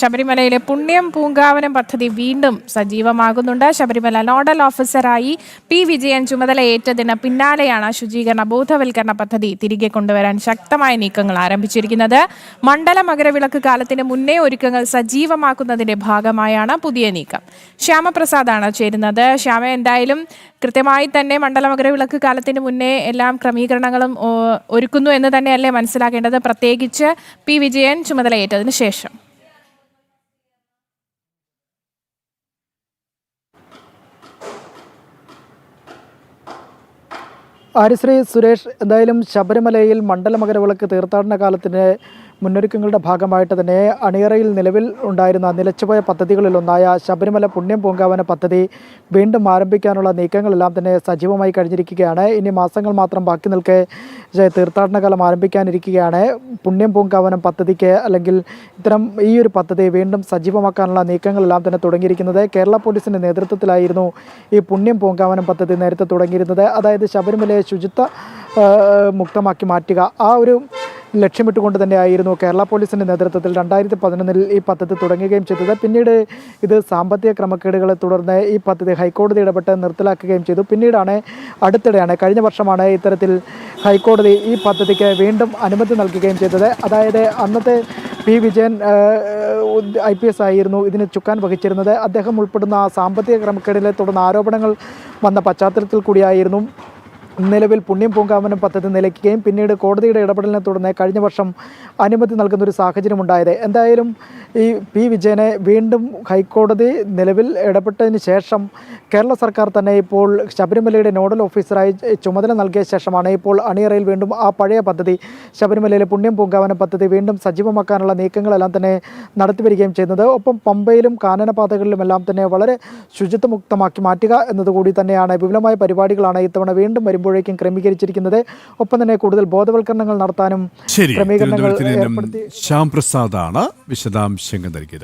ശബരിമലയിലെ പുണ്യം പൂങ്കാവനം പദ്ധതി വീണ്ടും സജീവമാകുന്നുണ്ട്. ശബരിമല നോഡൽ ഓഫീസറായി പി വിജയൻ ചുമതലയേറ്റതിന് പിന്നാലെയാണ് ശുചീകരണ ബോധവൽക്കരണ പദ്ധതി തിരികെ കൊണ്ടുവരാൻ ശക്തമായ നീക്കങ്ങൾ ആരംഭിച്ചിരിക്കുന്നത്. മണ്ഡല മകരവിളക്ക് കാലത്തിന് മുന്നേ ഒരുക്കങ്ങൾ സജീവമാക്കുന്നതിന്റെ ഭാഗമായാണ് പുതിയ നീക്കം. ശ്യാമപ്രസാദാണ് ചേരുന്നത്. ശ്യാമ, എന്തായാലും കൃത്യമായി തന്നെ മണ്ഡല മകരവിളക്ക് കാലത്തിന് മുന്നേ എല്ലാം ക്രമീകരണങ്ങളും ഒരുക്കുന്നു എന്ന് തന്നെയല്ലേ മനസ്സിലാക്കേണ്ടത്, പ്രത്യേകിച്ച് പി വിജയൻ ചുമതലയേറ്റതിന് ശേഷം? ആര്യശ്രീ സുരേഷ്, എന്തായാലും ശബരിമലയിൽ മണ്ഡല മകരവിളക്ക് തീർത്ഥാടന കാലത്തിന് മുന്നൊരുക്കങ്ങളുടെ ഭാഗമായിട്ട് തന്നെ അണിയറയിൽ നിലവിൽ ഉണ്ടായിരുന്ന നിലച്ചുപോയ പദ്ധതികളിലൊന്നായ ശബരിമല പുണ്യം പൂങ്കാവന പദ്ധതി വീണ്ടും ആരംഭിക്കാനുള്ള നീക്കങ്ങളെല്ലാം തന്നെ സജീവമായി കഴിഞ്ഞിരിക്കുകയാണ്. ഇനി മാസങ്ങൾ മാത്രം ബാക്കി നിൽക്കെ തീർത്ഥാടന കാലം ആരംഭിക്കാനിരിക്കുകയാണ്. പുണ്യം പൂങ്കാവനം പദ്ധതിക്ക് അല്ലെങ്കിൽ ഈ ഒരു പദ്ധതി വീണ്ടും സജീവമാക്കാനുള്ള നീക്കങ്ങളെല്ലാം തന്നെ തുടങ്ങിയിരിക്കുന്നത്. കേരള പോലീസിൻ്റെ നേതൃത്വത്തിലായിരുന്നു ഈ പുണ്യം പൂങ്കാവനം പദ്ധതി നേരത്തെ തുടങ്ങിയിരുന്നത്. അതായത് ശബരിമലയെ ശുചിത്വ മുക്തമാക്കി മാറ്റുക, ആ ഒരു ലക്ഷ്യമിട്ടുകൊണ്ട് തന്നെയായിരുന്നു കേരള പോലീസിൻ്റെ നേതൃത്വത്തിൽ 2011 ഈ പദ്ധതി തുടങ്ങുകയും ചെയ്തത്. പിന്നീട് ഇത് സാമ്പത്തിക ക്രമക്കേടുകളെ തുടർന്ന് ഈ പദ്ധതി ഹൈക്കോടതി ഇടപെട്ട് നിർത്തലാക്കുകയും ചെയ്തു. പിന്നീടാണ് അടുത്തിടെയാണ് കഴിഞ്ഞ വർഷമാണ് ഇത്തരത്തിൽ ഹൈക്കോടതി ഈ പദ്ധതിക്ക് വീണ്ടും അനുമതി നൽകുകയും ചെയ്തത്. അതായത് അന്നത്തെ പി വിജയൻ IPS ആയിരുന്നു ഇതിന് ചുക്കാൻ വഹിച്ചിരുന്നത്. അദ്ദേഹം ഉൾപ്പെടുന്ന സാമ്പത്തിക ക്രമക്കേടിലെ തുടർന്ന് ആരോപണങ്ങൾ വന്ന പശ്ചാത്തലത്തിൽ കൂടിയായിരുന്നു നിലവിൽ പുണ്യം പൂങ്കാവനം പദ്ധതി നിലയ്ക്കുകയും പിന്നീട് കോടതിയുടെ ഇടപെടലിനെ തുടർന്ന് കഴിഞ്ഞ വർഷം അനുമതി നൽകുന്നൊരു സാഹചര്യമുണ്ടായത്. എന്തായാലും ഈ പി വിജയനെ വീണ്ടും ഹൈക്കോടതി നിലവിൽ ഇടപെട്ടതിന് ശേഷം കേരള സർക്കാർ തന്നെ ഇപ്പോൾ ശബരിമലയുടെ നോഡൽ ഓഫീസറായി ചുമതല നൽകിയ ശേഷമാണ് ഇപ്പോൾ അണിയറയിൽ വീണ്ടും ആ പഴയ പദ്ധതി ശബരിമലയിലെ പുണ്യം പൂങ്കാവനം പദ്ധതി വീണ്ടും സജീവമാക്കാനുള്ള നീക്കങ്ങളെല്ലാം തന്നെ നടത്തിവരികയും ചെയ്യുന്നത്. ഒപ്പം പമ്പയിലും കാനനപാതകളിലുമെല്ലാം തന്നെ വളരെ ശുചിത്വമുക്തമാക്കി മാറ്റുക എന്നതുകൂടി തന്നെയാണ്. വിപുലമായ പരിപാടികളാണ് ഇത്തവണ വീണ്ടും വരുമ്പോഴേക്കും ക്രമീകരിച്ചിരിക്കുന്നത്. ഒപ്പം തന്നെ കൂടുതൽ ബോധവൽക്കരണങ്ങൾ നടത്താനും ക്രമീകരണങ്ങൾ ഏർപ്പെടുത്തി. ശ്യാംപ്രസാദാണ് വിശദാംശങ്ങൾ നൽകിയത്.